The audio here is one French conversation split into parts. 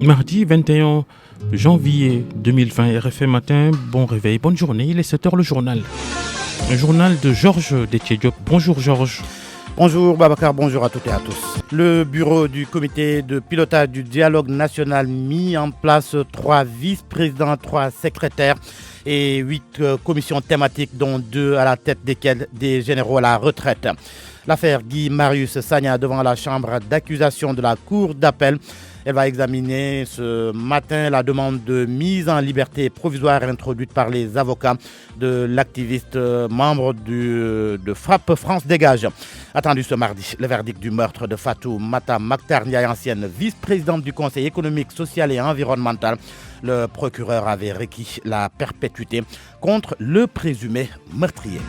Mardi 21 janvier 2020, RFM Matin, bon réveil, bonne journée, il est 7h le journal. Le journal de Georges Détié-Diop. Bonjour Georges. Bonjour Babacar, bonjour à toutes et à tous. Le bureau du comité de pilotage du dialogue national mis en place 3 vice-présidents, 3 secrétaires et 8 commissions thématiques, dont 2 à la tête desquelles des généraux à la retraite. L'affaire Guy Marius Sagna devant la chambre d'accusation de la cour d'appel. Elle va examiner ce matin la demande de mise en liberté provisoire introduite par les avocats de l'activiste membre de Frappe France Dégage. Attendu ce mardi, le verdict du meurtre de Fatoumata Mactar Ndiaye, ancienne vice-présidente du Conseil économique, social et environnemental. Le procureur avait requis la perpétuité contre le présumé meurtrier.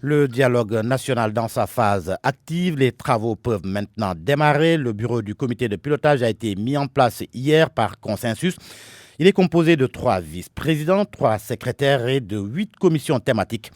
Le dialogue national dans sa phase active, les travaux peuvent maintenant démarrer. Le bureau du comité de pilotage a été mis en place hier par consensus. Il est composé de 3 vice-présidents, 3 secrétaires et de 8 commissions thématiques.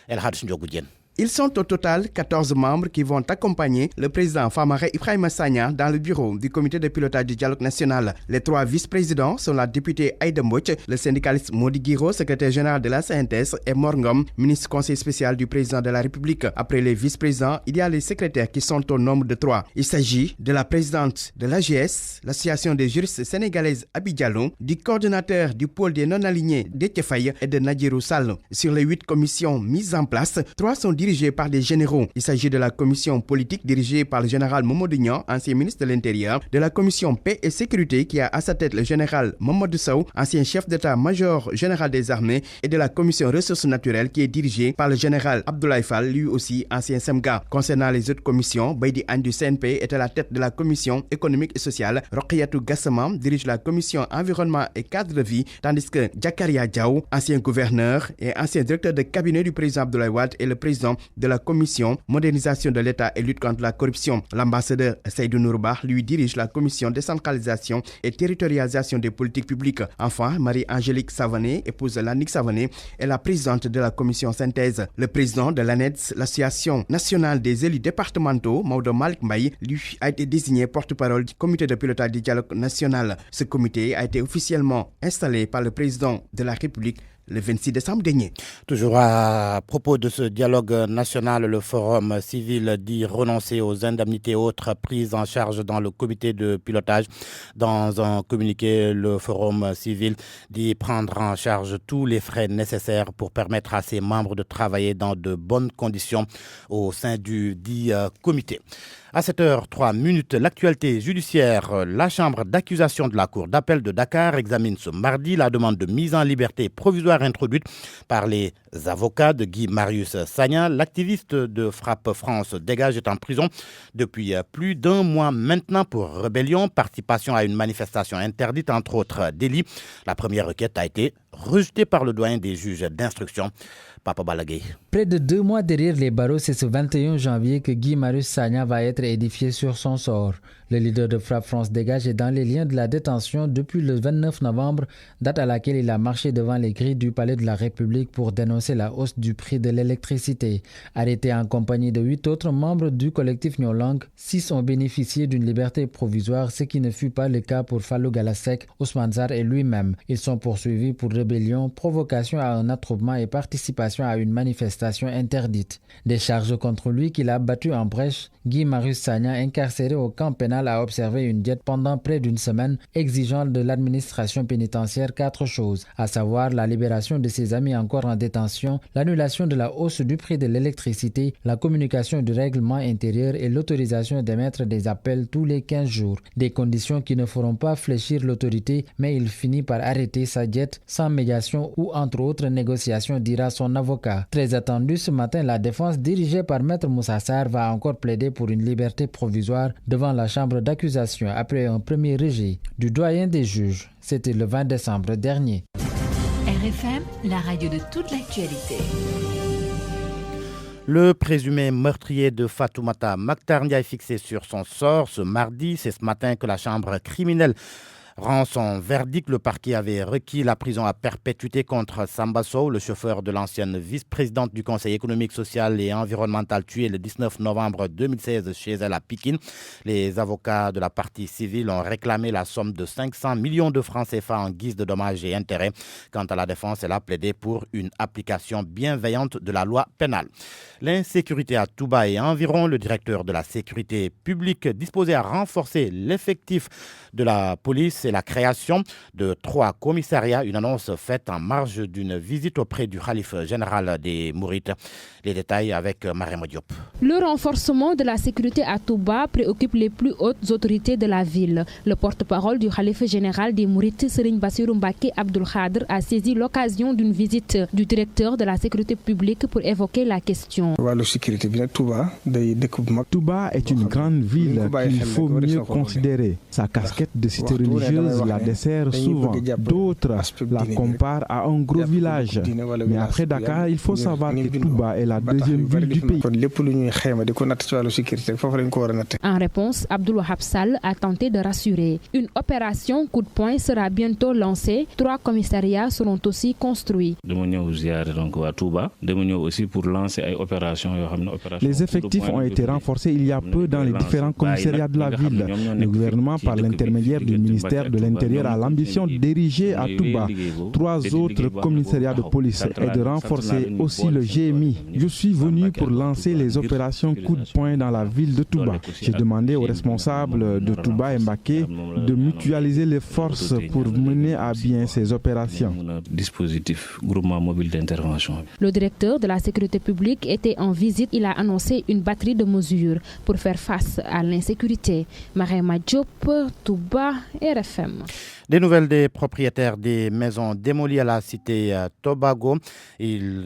El Hadj Ndiogoudienne. Ils sont au total 14 membres qui vont accompagner le président Famara Ibrahima Sagna dans le bureau du comité de pilotage du dialogue national. Les 3 vice-présidents sont la députée Aïda Mbouch, le syndicaliste Modi Guiro, secrétaire général de la CNTS, et Morngom, ministre conseil spécial du président de la République. Après les vice-présidents, il y a les secrétaires qui sont au nombre de 3. Il s'agit de la présidente de l'AGS, l'association des juristes sénégalaises Abidjalon, du coordonnateur du pôle des non-alignés d'Etchefaye et de Nadjirou Sall. Sur les 8 commissions mises en place, 3 sont dirigées par des généraux. Il s'agit de la commission politique dirigée par le général Mamadou Niang, ancien ministre de l'Intérieur, de la commission paix et sécurité qui a à sa tête le général Mamadou Sow, ancien chef d'état-major général des armées, et de la commission ressources naturelles qui est dirigée par le général Abdoulaye Fall, lui aussi ancien SEMGA. Concernant les autres commissions, Baïdi Anne du CNP est à la tête de la commission économique et sociale, Roqiyatou Gassama dirige la commission environnement et cadre de vie, tandis que Jakaria Diaw, ancien gouverneur et ancien directeur de cabinet du président Abdoulaye Wade, est le président de la commission modernisation de l'État et lutte contre la corruption. L'ambassadeur Seydou Nourba lui dirige la commission décentralisation et territorialisation des politiques publiques. Enfin, Marie-Angélique Savané, épouse Lannick Savané, est la présidente de la commission synthèse. Le président de l'ANEDS, l'association nationale des élus départementaux, Maodo Malik Mbaye, lui a été désigné porte-parole du comité de pilotage du dialogue national. Ce comité a été officiellement installé par le président de la République le 26 décembre dernier. Toujours à propos de ce dialogue national, le Forum civil dit renoncer aux indemnités autres prises en charge dans le comité de pilotage. Dans un communiqué, le Forum civil dit prendre en charge tous les frais nécessaires pour permettre à ses membres de travailler dans de bonnes conditions au sein du dit comité. À 7h03, l'actualité judiciaire. La chambre d'accusation de la cour d'appel de Dakar examine ce mardi la demande de mise en liberté provisoire introduite par les avocats de Guy Marius Sagna. L'activiste de Frappe France Dégage est en prison depuis plus d'1 mois maintenant pour rébellion, participation à une manifestation interdite, entre autres délits. La première requête a été rejetée par le doyen des juges d'instruction, Papa Balagay. Près de 2 mois derrière les barreaux, c'est ce 21 janvier que Guy Marius Sagna va être édifié sur son sort. Le leader de Frappe France Dégage est dans les liens de la détention depuis le 29 novembre, date à laquelle il a marché devant les grilles du Palais de la République pour dénoncer la hausse du prix de l'électricité. Arrêté en compagnie de 8 autres membres du collectif Nyolang, 6 ont bénéficié d'une liberté provisoire, ce qui ne fut pas le cas pour Fallou Galasek, Ousmane Sarr et lui-même. Ils sont poursuivis pour rébellion, provocation à un attroupement et participation à une manifestation interdite. Des charges contre lui qu'il a battu en brèche. Guy Marius Sagna, incarcéré au camp pénal, a observé une diète pendant près d'une semaine, exigeant de l'administration pénitentiaire 4 choses, à savoir la libération de ses amis encore en détention, l'annulation de la hausse du prix de l'électricité, la communication du règlement intérieur et l'autorisation d'émettre des appels tous les 15 jours. Des conditions qui ne feront pas fléchir l'autorité, mais il finit par arrêter sa diète sans médiation ou entre autres négociations, dira son avocat. Très attendu ce matin, la défense dirigée par Maître Moussa Sarr va encore plaider pour une liberté provisoire devant la chambre d'accusation après un premier rejet du doyen des juges. C'était le 20 décembre dernier. RFM, la radio de toute l'actualité. Le présumé meurtrier de Fatoumata Mactar Ndiaye est fixé sur son sort ce mardi. C'est ce matin que la chambre criminelle rend son verdict. Le parquet avait requis la prison à perpétuité contre Samba Sow, le chauffeur de l'ancienne vice-présidente du Conseil économique, social et environnemental tué le 19 novembre 2016 chez elle à Pikine. Les avocats de la partie civile ont réclamé la somme de 500 millions de francs CFA en guise de dommages et intérêts. Quant à la défense, elle a plaidé pour une application bienveillante de la loi pénale. L'insécurité à Touba et environ, le directeur de la sécurité publique disposé à renforcer l'effectif de la police et la création de 3 commissariats, une annonce faite en marge d'une visite auprès du khalife général des Mourites. Les détails avec Marème Diop. Le renforcement de la sécurité à Touba préoccupe les plus hautes autorités de la ville. Le porte-parole du khalife général des Mourites, Serigne Bassirou Mbacké Abdoul Khadr, a saisi l'occasion d'une visite du directeur de la sécurité publique pour évoquer la question. Touba est une grande ville qu'il faut mieux considérer. Sa casquette de cité religieuse la dessert souvent. D'autres la comparent à un gros village. Mais après Dakar, il faut savoir que Touba est la deuxième ville du pays. En réponse, Abdoul Wahab Sall a tenté de rassurer. Une opération coup de poing sera bientôt lancée. 3 commissariats seront aussi construits. Les effectifs ont été renforcés il y a peu dans les différents commissariats de la ville. Le gouvernement, par l'intermédiaire du ministère de l'Intérieur, a l'ambition d'ériger à Touba 3 autres commissariats de police et de renforcer aussi le GMI. Je suis venu pour lancer les opérations coup de poing dans la ville de Touba. J'ai demandé aux responsables de Touba et Mbacké de mutualiser les forces pour mener à bien ces opérations. Le directeur de la sécurité publique était en visite. Il a annoncé une batterie de mesures pour faire face à l'insécurité. Marème Diop, Touba, RFM. Des nouvelles des propriétaires des maisons démolies à la cité Tobago. Ils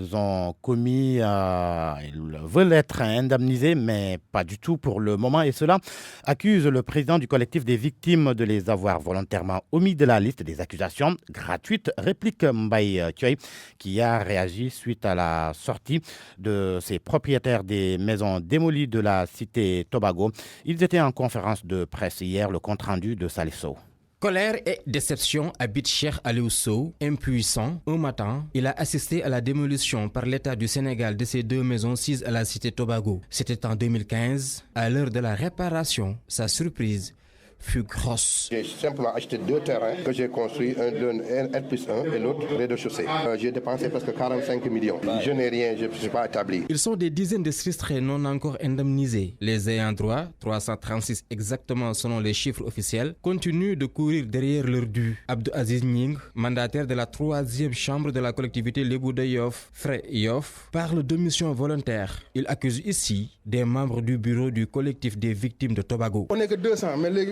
veulent être indemnisés, mais pas du tout pour le moment. Et cela accuse le président du collectif des victimes de les avoir volontairement omis de la liste des accusations gratuites. Réplique Mbaye Thioye, qui a réagi suite à la sortie de ces propriétaires des maisons démolies de la cité Tobago. Ils étaient en conférence de presse hier, le compte-rendu de Salif Sow. Colère et déception habitent Cheikh Aliou Sow. Impuissant, un matin, il a assisté à la démolition par l'État du Sénégal de ces 2 maisons sises à la cité Tobago. C'était en 2015. À l'heure de la réparation, sa surprise fut grosse. J'ai simplement acheté 2 terrains que j'ai construits, un R+1 et l'autre rez-de-chaussée. J'ai dépensé presque 45 millions. Je n'ai rien, je ne suis pas établi. Ils sont des dizaines de sinistrés non encore indemnisés. Les ayants droit, 336 exactement selon les chiffres officiels, continuent de courir derrière leur dû. Abdou Aziz Ning, mandataire de la 3e chambre de la collectivité Lébou de Yoff, Frey Yoff, parle de mission volontaire. Il accuse ici des membres du bureau du collectif des victimes de Tobago. On n'est que 200, mais les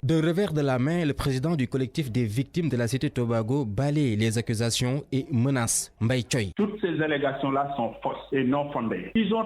de revers de la main, le président du collectif des victimes de la cité Tobago balaye les accusations et menace Mbaye Thioye. Toutes ces allégations-là sont fausses et non fondées. Ils ont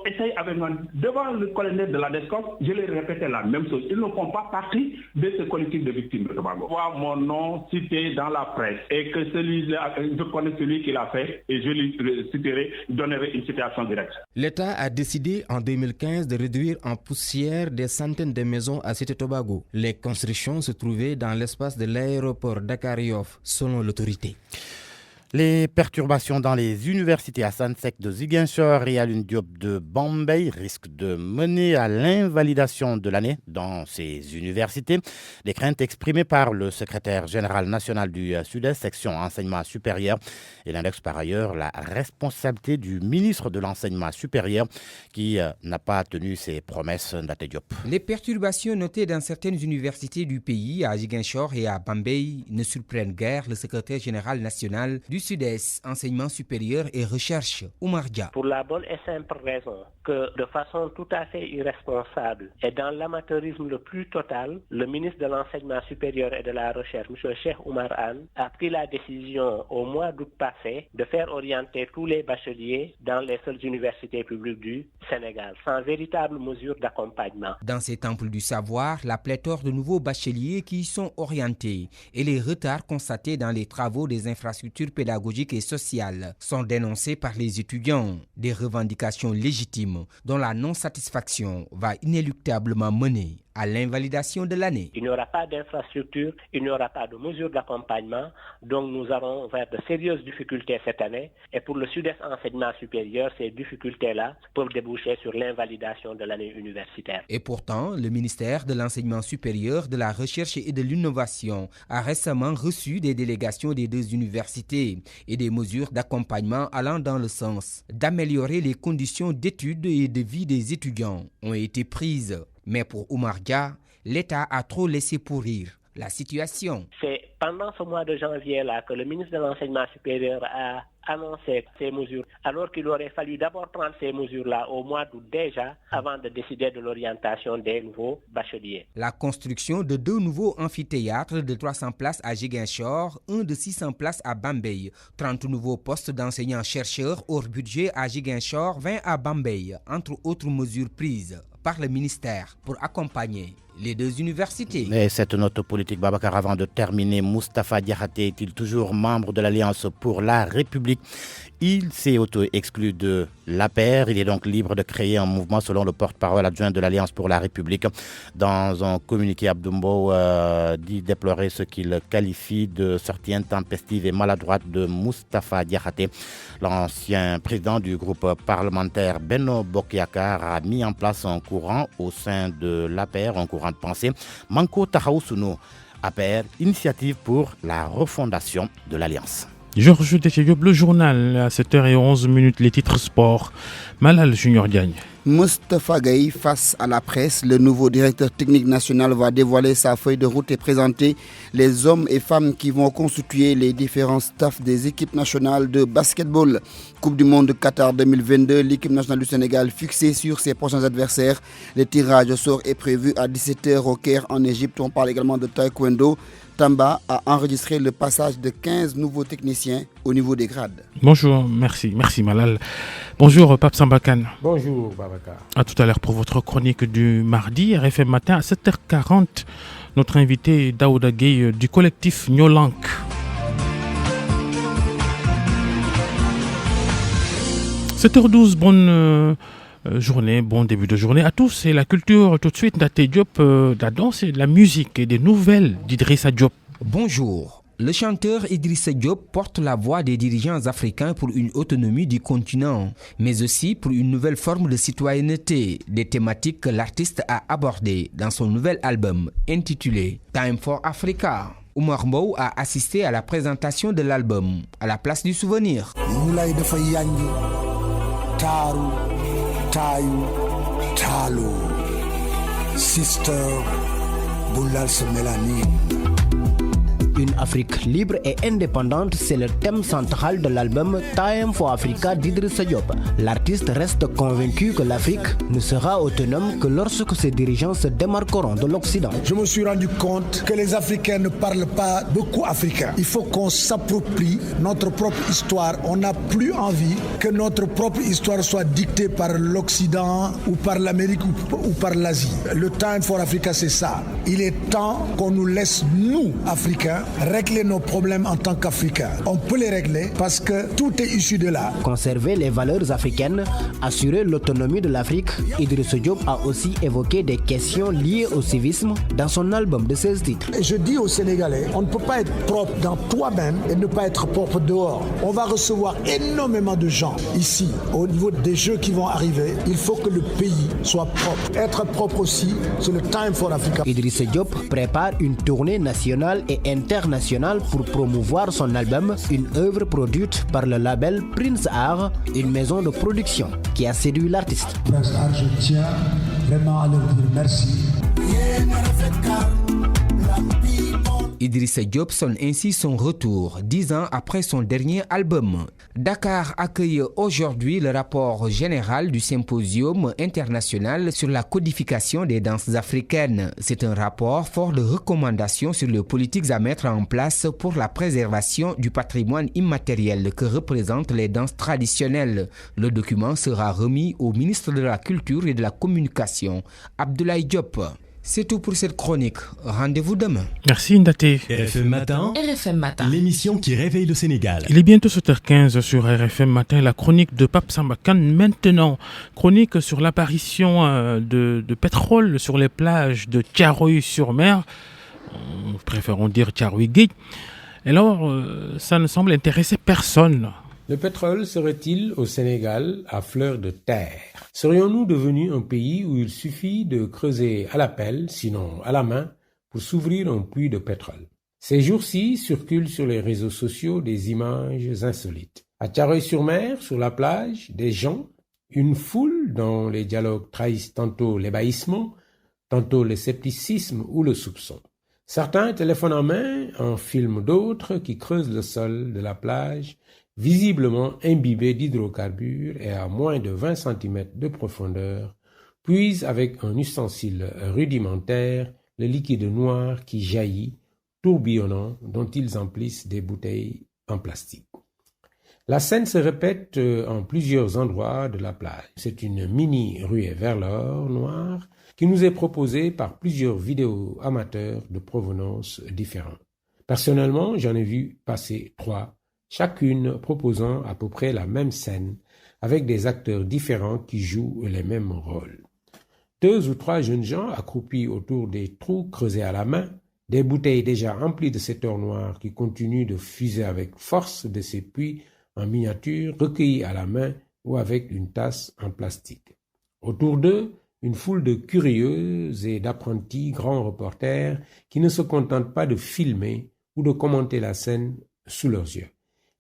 essayé avec moi devant le colonel de la DESCOM, je leur répétais la même chose. Ils ne font pas partie de ce collectif de victimes de Tobago. Voir mon nom cité dans la presse et que celui-là, je connais celui qui l'a fait et je lui citerai, donnerai une citation directe. L'État a décidé en 2015 de réduire en poussière des centaines de maisons à Cité Tobago. Les constructions se trouvaient dans l'espace de l'aéroport Dakar-Yoff, selon l'autorité. Les perturbations dans les universités à Sansek de Ziguinchor et à Alioune Diop de Bambey risquent de mener à l'invalidation de l'année dans ces universités. Les craintes exprimées par le secrétaire général national du Sud-Est, section enseignement supérieur. Il indexe par ailleurs la responsabilité du ministre de l'enseignement supérieur qui n'a pas tenu ses promesses. Ndate Diop. Les perturbations notées dans certaines universités du pays, à Ziguinchor et à Bambey, ne surprennent guère le secrétaire général national du Sud-Est, enseignement supérieur et recherche, Oumar Dia. Pour la bonne et simple raison que de façon tout à fait irresponsable et dans l'amateurisme le plus total, le ministre de l'enseignement supérieur et de la recherche, M. Cheikh Oumar Anne, a pris la décision au mois d'août passé de faire orienter tous les bacheliers dans les seules universités publiques du Sénégal, sans véritable mesure d'accompagnement. Dans ces temples du savoir, la pléthore de nouveaux bacheliers qui y sont orientés et les retards constatés dans les travaux des infrastructures pédagogiques pédagogiques et sociales sont dénoncées par les étudiants. Des revendications légitimes dont la non-satisfaction va inéluctablement mener à l'invalidation de l'année. Il n'y aura pas d'infrastructure, il n'y aura pas de mesures d'accompagnement, donc nous allons vers de sérieuses difficultés cette année. Et pour le Sud-Est enseignement supérieur, ces difficultés-là peuvent déboucher sur l'invalidation de l'année universitaire. Et pourtant, le ministère de l'Enseignement supérieur, de la Recherche et de l'Innovation a récemment reçu des délégations des deux universités et des mesures d'accompagnement allant dans le sens d'améliorer les conditions d'études et de vie des étudiants ont été prises. Mais pour Oumar Dia, l'État a trop laissé pourrir la situation. C'est pendant ce mois de janvier-là que le ministre de l'Enseignement supérieur a annoncer ces mesures, alors qu'il aurait fallu d'abord prendre ces mesures-là au mois d'août déjà, avant de décider de l'orientation des nouveaux bacheliers. La construction de 2 nouveaux amphithéâtres de 300 places à Ziguinchor, un de 600 places à Bambey, 30 nouveaux postes d'enseignants-chercheurs hors budget à Ziguinchor, 20 à Bambey, entre autres mesures prises par le ministère pour accompagner les deux universités. Et cette note politique, Babacar, avant de terminer, Moustapha Diakhaté est-il toujours membre de l'Alliance pour la République? Il s'est auto-exclu de l'APR. Il est donc libre de créer un mouvement selon le porte-parole adjoint de l'Alliance pour la République. Dans un communiqué, Abdoumbo dit déplorer ce qu'il qualifie de sortie intempestive et maladroite de Moustapha Diakhaté. L'ancien président du groupe parlementaire Benno Bokk Yakaar a mis en place un courant au sein de l'APR, un courant de pensée. Manko Taxawu Sunu APR, initiative pour la refondation de l'Alliance. Georges Déthié-Diop, le journal à 7h11, les titres sport. Malal Junior Diagne. Moustapha Gaye face à la presse, le nouveau directeur technique national va dévoiler sa feuille de route et présenter les hommes et femmes qui vont constituer les différents staffs des équipes nationales de basketball. Coupe du monde de Qatar 2022, l'équipe nationale du Sénégal fixée sur ses prochains adversaires. Le tirage au sort est prévu à 17h au Caire en Égypte. On parle également de taekwondo. Tamba a enregistré le passage de 15 nouveaux techniciens au niveau des grades. Bonjour, merci Malal. Bonjour Pape Sambakan. Bonjour Babacar. À tout à l'heure pour votre chronique du mardi, RFM Matin à 7h40. Notre invité Daouda Gueye du collectif Nyolank. « 7h12, bonne journée, bon début de journée à tous. Et la culture, tout de suite, Ndaté Diop, la danse et la musique et des nouvelles d'Idrissa Diop. Bonjour. Le chanteur Idrissa Diop porte la voix des dirigeants africains pour une autonomie du continent, mais aussi pour une nouvelle forme de citoyenneté, des thématiques que l'artiste a abordées dans son nouvel album intitulé Time for Africa. Oumar Mbow a assisté à la présentation de l'album à la place du souvenir. Tayu, Talo, Sister, Boulal Mélanine. Une Afrique libre et indépendante, c'est le thème central de l'album Time for Africa d'Idrissa Diop. L'artiste reste convaincu que l'Afrique ne sera autonome que lorsque ses dirigeants se démarqueront de l'Occident. Je me suis rendu compte que les Africains ne parlent pas beaucoup africain. Il faut qu'on s'approprie notre propre histoire. On n'a plus envie que notre propre histoire soit dictée par l'Occident ou par l'Amérique ou par l'Asie. Le Time for Africa, c'est ça. Il est temps qu'on nous laisse, nous, Africains, régler nos problèmes en tant qu'Africains. On peut les régler parce que tout est issu de là. Conserver les valeurs africaines, assurer l'autonomie de l'Afrique, Idrissa Diop a aussi évoqué des questions liées au civisme dans son album de 16 titres. Et je dis aux Sénégalais, on ne peut pas être propre dans toi-même et ne pas être propre dehors. On va recevoir énormément de gens ici, au niveau des jeux qui vont arriver. Il faut que le pays soit propre. Être propre aussi, c'est le Time for Africa. Idrissa Diop prépare une tournée nationale et international pour promouvoir son album, une œuvre produite par le label Prince Art, une maison de production qui a séduit l'artiste. Prince Art, je tiens vraiment à leur dire merci. Idrissa Diop sonne ainsi son retour, 10 ans après son dernier album. Dakar accueille aujourd'hui le rapport général du symposium international sur la codification des danses africaines. C'est un rapport fort de recommandations sur les politiques à mettre en place pour la préservation du patrimoine immatériel que représentent les danses traditionnelles. Le document sera remis au ministre de la Culture et de la Communication, Abdoulaye Diop. C'est tout pour cette chronique. Rendez-vous demain. Merci Ndaté. RFM Matin. RFM Matin. L'émission qui réveille le Sénégal. Il est bientôt 7h15 sur RFM Matin, la chronique de Pape Samba Kane maintenant. Chronique sur l'apparition de pétrole sur les plages de Thiaroye-sur-Mer. Nous préférons dire Thiaroye-Gueye. Alors, ça ne semble intéresser personne. Le pétrole serait-il au Sénégal à fleur de terre? Serions-nous devenus un pays où il suffit de creuser à la pelle, sinon à la main, pour s'ouvrir un puits de pétrole? Ces jours-ci circulent sur les réseaux sociaux des images insolites. À Thiaroye-sur-Mer, sur la plage, des gens, une foule dont les dialogues trahissent tantôt l'ébahissement, tantôt le scepticisme ou le soupçon. Certains, téléphone en main, en filment d'autres qui creusent le sol de la plage, visiblement imbibés d'hydrocarbures et à moins de 20 cm de profondeur, puisent avec un ustensile rudimentaire le liquide noir qui jaillit, tourbillonnant, dont ils emplissent des bouteilles en plastique. La scène se répète en plusieurs endroits de la plage. C'est une mini-ruée vers l'or noir qui nous est proposée par plusieurs vidéos amateurs de provenance différentes. Personnellement, j'en ai vu passer 3, chacune proposant à peu près la même scène, avec des acteurs différents qui jouent les mêmes rôles. 2 ou 3 jeunes gens accroupis autour des trous creusés à la main, des bouteilles déjà remplies de cet or noir qui continue de fuser avec force de ces puits en miniature, recueillis à la main ou avec une tasse en plastique. Autour d'eux, une foule de curieux et d'apprentis grands reporters qui ne se contentent pas de filmer ou de commenter la scène sous leurs yeux.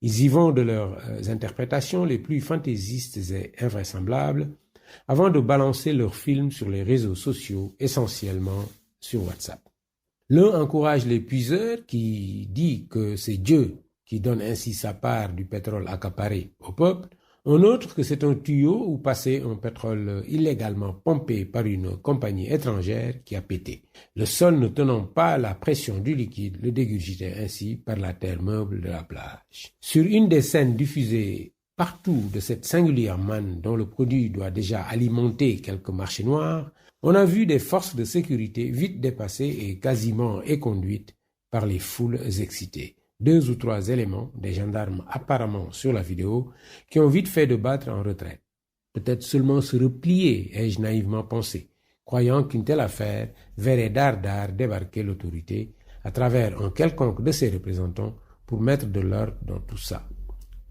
Ils y vont de leurs interprétations les plus fantaisistes et invraisemblables avant de balancer leurs films sur les réseaux sociaux, essentiellement sur WhatsApp. L'un encourage les puiseurs qui dit que c'est Dieu qui donne ainsi sa part du pétrole accaparé au peuple, un autre que c'est un tuyau où passait un pétrole illégalement pompé par une compagnie étrangère qui a pété. Le sol ne tenant pas la pression du liquide, le dégurgitait ainsi par la terre meuble de la plage. Sur une des scènes diffusées partout de cette singulière manne dont le produit doit déjà alimenter quelques marchés noirs, on a vu des forces de sécurité vite dépassées et quasiment éconduites par les foules excitées. 2 ou 3 éléments, des gendarmes apparemment sur la vidéo, qui ont vite fait de battre en retraite. Peut-être seulement se replier, ai-je naïvement pensé, croyant qu'une telle affaire verrait d'art débarquer l'autorité à travers un quelconque de ses représentants pour mettre de l'ordre dans tout ça.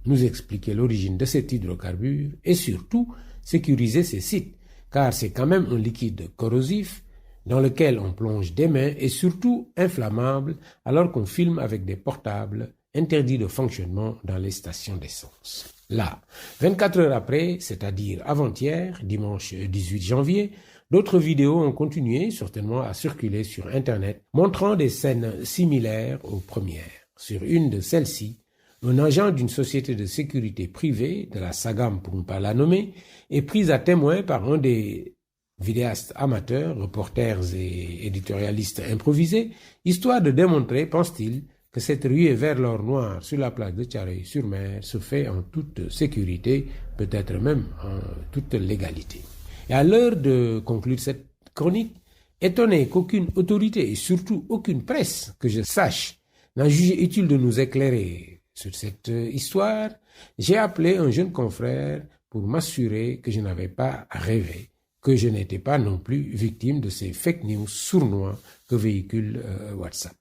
Nous expliquer l'origine de cet hydrocarbure et surtout sécuriser ces sites, car c'est quand même un liquide corrosif dans lequel on plonge des mains et surtout inflammable alors qu'on filme avec des portables interdits de fonctionnement dans les stations d'essence. Là, 24 heures après, c'est-à-dire avant-hier, dimanche 18 janvier, d'autres vidéos ont continué certainement à circuler sur Internet, montrant des scènes similaires aux premières. Sur une de celles-ci, un agent d'une société de sécurité privée, de la SAGAM pour ne pas la nommer, est pris à témoin par un des vidéastes amateurs, reporters et éditorialistes improvisés, histoire de démontrer, pense-t-il, que cette ruée vers l'or noir sur la plage de Thiaroye-sur-Mer se fait en toute sécurité, peut-être même en toute légalité. Et à l'heure de conclure cette chronique, étonné qu'aucune autorité et surtout aucune presse, que je sache, n'a jugé utile de nous éclairer sur cette histoire, j'ai appelé un jeune confrère pour m'assurer que je n'avais pas rêvé, que je n'étais pas non plus victime de ces fake news sournois que véhicule WhatsApp.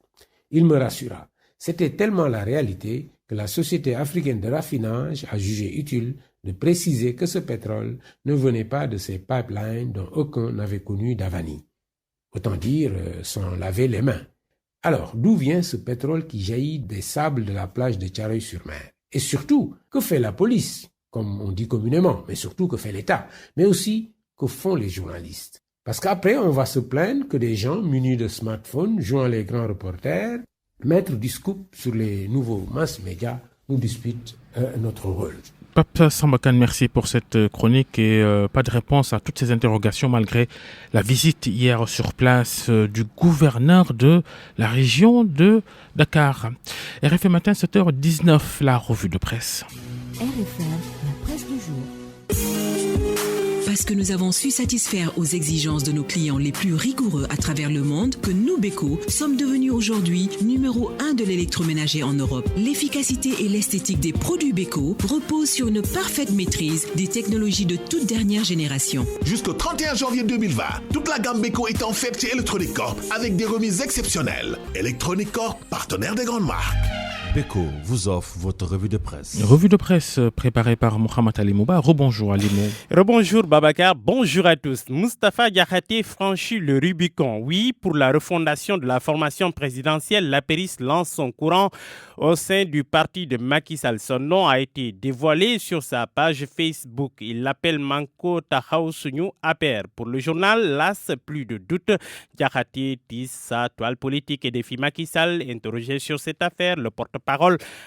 Il me rassura. C'était tellement la réalité que la Société africaine de raffinage a jugé utile de préciser que ce pétrole ne venait pas de ces pipelines dont aucun n'avait connu d'avanie. Autant dire sans laver les mains. Alors, d'où vient ce pétrole qui jaillit des sables de la plage de Thiaroye-sur-Mer? Et surtout, que fait la police, comme on dit communément, mais surtout que fait l'État, mais aussi que font les journalistes? Parce qu'après, on va se plaindre que des gens munis de smartphones, jouant les grands reporters, maîtres du scoop sur les nouveaux mass médias, nous disputent notre rôle. Pape Samba Kane, merci pour cette chronique et pas de réponse à toutes ces interrogations malgré la visite hier sur place du gouverneur de la région de Dakar. RFM Matin, 7h19, la revue de presse. RFM, la presse du jour. Parce que nous avons su satisfaire aux exigences de nos clients les plus rigoureux à travers le monde, que nous, Beko, sommes devenus aujourd'hui numéro 1 de l'électroménager en Europe. L'efficacité et l'esthétique des produits Beko reposent sur une parfaite maîtrise des technologies de toute dernière génération. Jusqu'au 31 janvier 2020, toute la gamme Beko est en fête chez Electronic Corp avec des remises exceptionnelles. Electronic Corp, partenaire des grandes marques. Beko vous offre votre revue de presse. Revue de presse préparée par Mohamed Ali Mouba. Rebonjour Alimou. Rebonjour Babacar, bonjour à tous. Moustapha Diakhaté franchit le Rubicon. Oui, pour la refondation de la formation présidentielle, l'Apéris lance son courant au sein du parti de Macky Sall. Son nom a été dévoilé sur sa page Facebook. Il l'appelle Manko Tahaou Sunyu APR. Pour le journal, las, plus de doute, Diakhaté tisse sa toile politique et défie Macky Sall. Interrogé sur cette affaire, le porte-parole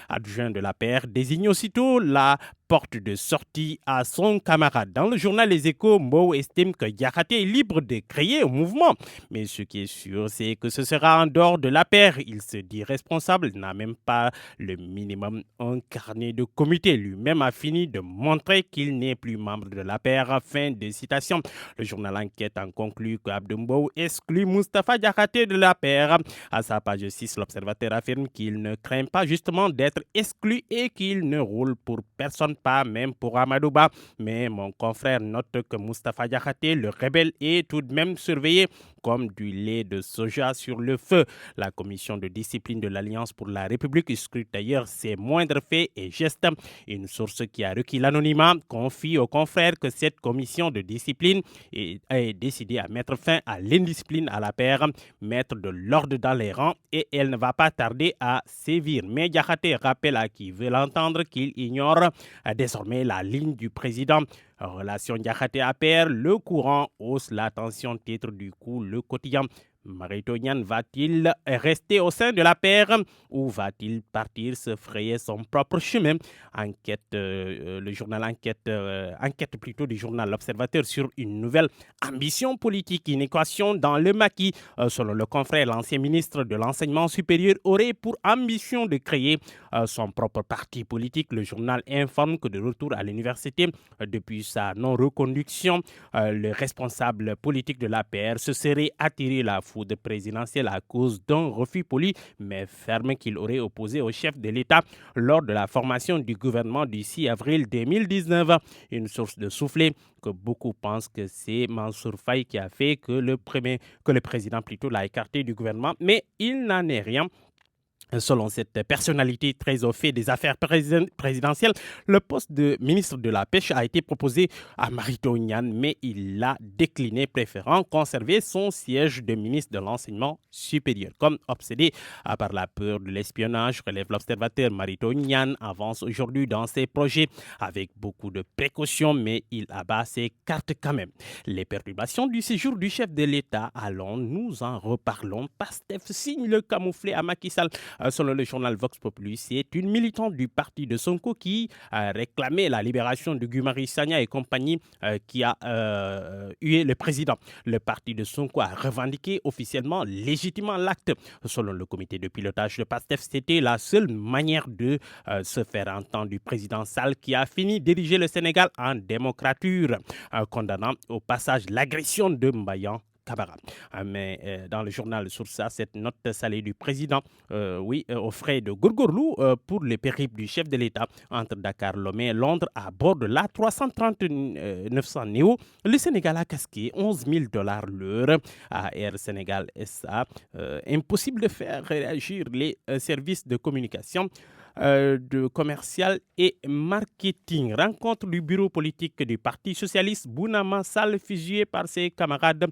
adjoint de l'APR désigne aussitôt la porte de sortie à son camarade. Dans le journal Les Échos, Mo estime que Diakhaté est libre de créer un mouvement. Mais ce qui est sûr, c'est que ce sera en dehors de l'APR. Il se dit responsable, n'a même pas le minimum un carnet de comité. Lui-même a fini de montrer qu'il n'est plus membre de l'APR. Fin de citation. Le journal Enquête en conclut qu'Abdou Mbow exclut Moustapha Diakhaté de l'APR. À sa page 6, l'Observateur affirme qu'il ne craint pas justement d'être exclu et qu'il ne roule pour personne, pas même pour Amadouba. Mais mon confrère note que Moustapha Diakhaté, le rebelle, est tout de même surveillé comme du lait de soja sur le feu. La commission de discipline de l'Alliance pour la République scrute d'ailleurs ses moindres faits et gestes. Une source qui a requis l'anonymat confie aux confrères que cette commission de discipline est décidée à mettre fin à l'indiscipline à l'APR, mettre de l'ordre dans les rangs, et elle ne va pas tarder à sévir. Mais Diakhaté rappelle à qui veut l'entendre qu'il ignore désormais la ligne du président. Relation Diakhaté-APR, le courant hausse la tension, titre du coup Le Quotidien. Marito Niane va-t-il rester au sein de l'APR ou va-t-il partir se frayer son propre chemin? Enquête, le journal enquête plutôt du journal L'Observateur sur une nouvelle ambition politique, une équation dans le maquis. Selon le confrère, l'ancien ministre de l'Enseignement supérieur aurait pour ambition de créer son propre parti politique. Le journal informe que de retour à l'université depuis sa non-reconduction, le responsable politique de l'APR se serait attiré la foudre présidentielle à cause d'un refus poli mais ferme qu'il aurait opposé au chef de l'État lors de la formation du gouvernement du 6 avril 2019. Une source de soufflet que beaucoup pensent que c'est Mansour Faye qui a fait que le président plutôt l'a écarté du gouvernement, mais il n'en est rien. Selon cette personnalité très au fait des affaires présidentielles, le poste de ministre de la Pêche a été proposé à Marito Niane, mais il l'a décliné, préférant conserver son siège de ministre de l'Enseignement supérieur. Comme obsédé par la peur de l'espionnage, relève l'Observateur, Marito Niane avance aujourd'hui dans ses projets avec beaucoup de précautions, mais il abat ses cartes quand même. Les perturbations du séjour du chef de l'État, allons, nous en reparlons. Pastef signe le camouflet à Macky Sall. Selon le journal Vox Populi, c'est une militante du parti de Sonko qui a réclamé la libération de Guy Marius Sagna et compagnie qui a hué le président. Le parti de Sonko a revendiqué officiellement, légitimement l'acte. Selon le comité de pilotage de Pastef, c'était la seule manière de se faire entendre du président Sall qui a fini diriger le Sénégal en démocrature, condamnant au passage l'agression de Mbayan Camara. Mais dans le journal Source A, cette note salée du président, aux frais de Gourgourlou pour les périples du chef de l'État entre Dakar, Lomé et Londres à bord de l'A330-900 Neo, le Sénégal a casqué $11,000 l'heure à Air Sénégal SA. Impossible de faire réagir les services de communication de commercial et marketing. Rencontre du bureau politique du Parti socialiste, Bounama Sall fusillé par ses camarades.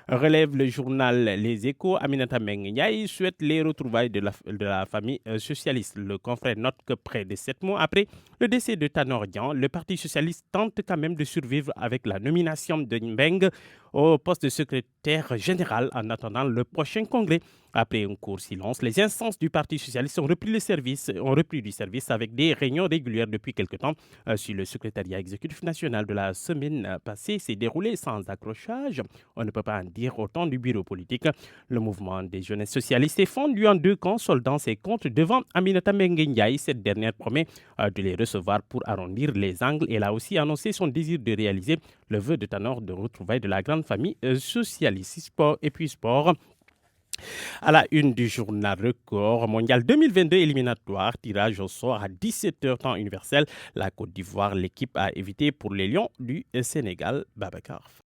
Relève le journal Les Échos. Aminata Mbengue souhaite les retrouvailles de la famille socialiste. Le confrère note que près de 7 mois après le décès de Tanor Dian, le Parti socialiste tente quand même de survivre avec la nomination de Mbengue au poste de secrétaire général en attendant le prochain congrès. Après un court silence, les instances du Parti socialiste ont repris du service avec des réunions régulières depuis quelque temps. Sur le secrétariat exécutif national de la semaine passée s'est déroulé sans accrochage. On ne peut pas en dire autant du bureau politique. Le mouvement des jeunesses socialistes est fondu en deux camps, soldant ses comptes devant Aminata Mbengue Ndiaye. Cette dernière promet de les recevoir pour arrondir les angles. Elle a aussi annoncé son désir de réaliser le vœu de Tanor de retrouvailles de la grande famille socialiste. Sport et puis sport. À la une du journal Record, mondial 2022 éliminatoire, tirage au sort à 17h temps universel. La Côte d'Ivoire, l'équipe a évité pour les Lions du Sénégal. Babacar.